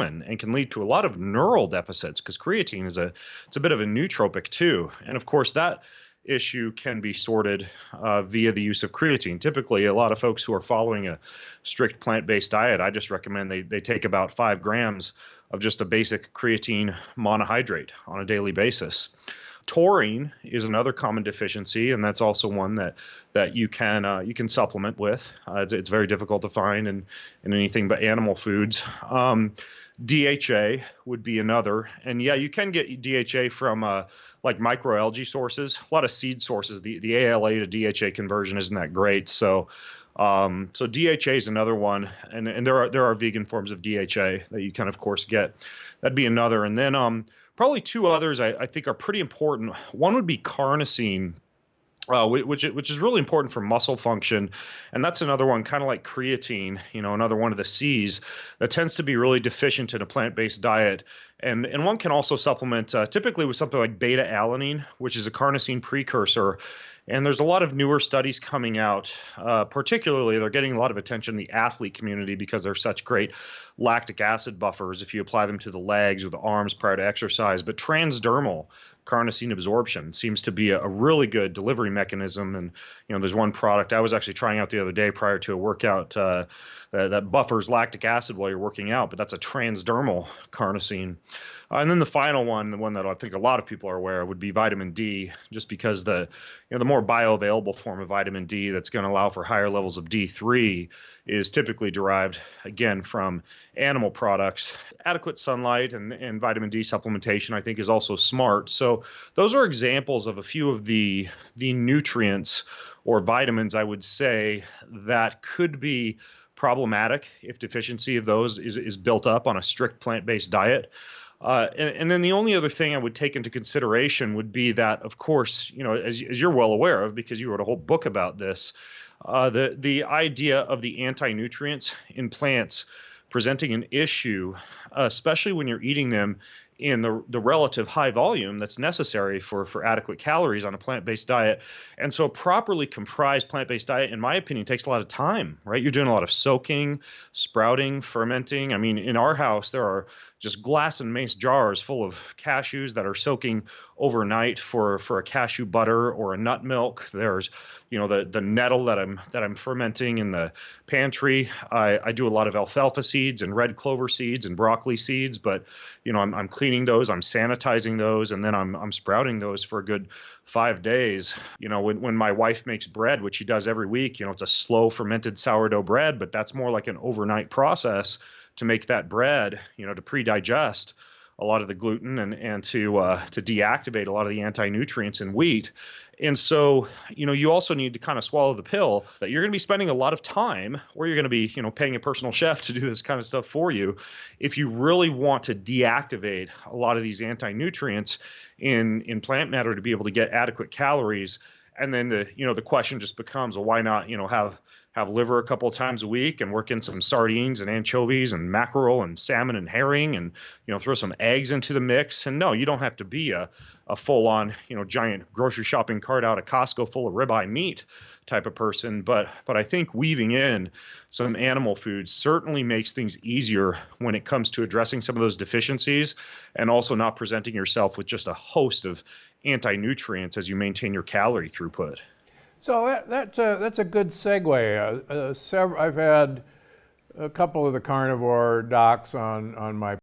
and can lead to a lot of neural deficits because creatine it's a bit of a nootropic too. And of course, that issue can be sorted via the use of creatine. Typically, a lot of folks who are following a strict plant-based diet, I just recommend they take about 5 grams of just a basic creatine monohydrate on a daily basis. Taurine is another common deficiency, and that's also one that you can supplement with. It's very difficult to find in anything but animal foods. DHA would be another, and yeah, you can get DHA from like microalgae sources, a lot of seed sources. The ALA to DHA conversion isn't that great, so DHA is another one, and there are vegan forms of DHA that you can of course get. That'd be another, and then probably two others I think are pretty important. One would be carnosine, which is really important for muscle function, and that's another one, kind of like creatine, another one of the C's that tends to be really deficient in a plant-based diet. And one can also supplement typically with something like beta-alanine, which is a carnosine precursor. And there's a lot of newer studies coming out, particularly they're getting a lot of attention in the athlete community because they're such great lactic acid buffers if you apply them to the legs or the arms prior to exercise. But transdermal carnosine absorption seems to be a really good delivery mechanism. And there's one product I was actually trying out the other day prior to a workout that buffers lactic acid while you're working out, but that's a transdermal carnosine. And then the final one, the one that I think a lot of people are aware of, would be vitamin D, just because the more bioavailable form of vitamin D that's going to allow for higher levels of D3 is typically derived, again, from animal products. Adequate sunlight and vitamin D supplementation, I think, is also smart. So those are examples of a few of the nutrients or vitamins, I would say, that could be problematic if deficiency of those is built up on a strict plant-based diet. And then the only other thing I would take into consideration would be that, of course, as you're well aware of, because you wrote a whole book about this, the idea of the anti-nutrients in plants presenting an issue, especially when you're eating them in the relative high volume that's necessary for adequate calories on a plant-based diet. And so a properly comprised plant-based diet, in my opinion, takes a lot of time, right? You're doing a lot of soaking, sprouting, fermenting. I mean, in our house, there are just glass and mace jars full of cashews that are soaking overnight for a cashew butter or a nut milk. There's, the nettle that I'm fermenting in the pantry. I do a lot of alfalfa seeds and red clover seeds and broccoli seeds, but I'm cleaning those, I'm sanitizing those, and then I'm sprouting those for a good 5 days. When my wife makes bread, which she does every week, it's a slow fermented sourdough bread, but that's more like an overnight process to make that bread, to pre-digest a lot of the gluten and to deactivate a lot of the anti-nutrients in wheat. And so, you also need to kind of swallow the pill that you're going to be spending a lot of time, or you're going to be, paying a personal chef to do this kind of stuff for you, if you really want to deactivate a lot of these anti-nutrients in plant matter to be able to get adequate calories. And then the question just becomes, well, why not, have liver a couple of times a week and work in some sardines and anchovies and mackerel and salmon and herring and, throw some eggs into the mix. And no, you don't have to be a full-on, giant grocery shopping cart out of Costco full of ribeye meat type of person. But I think weaving in some animal foods certainly makes things easier when it comes to addressing some of those deficiencies and also not presenting yourself with just a host of anti-nutrients as you maintain your calorie throughput. So that's a good segue. I've had a couple of the carnivore docs on my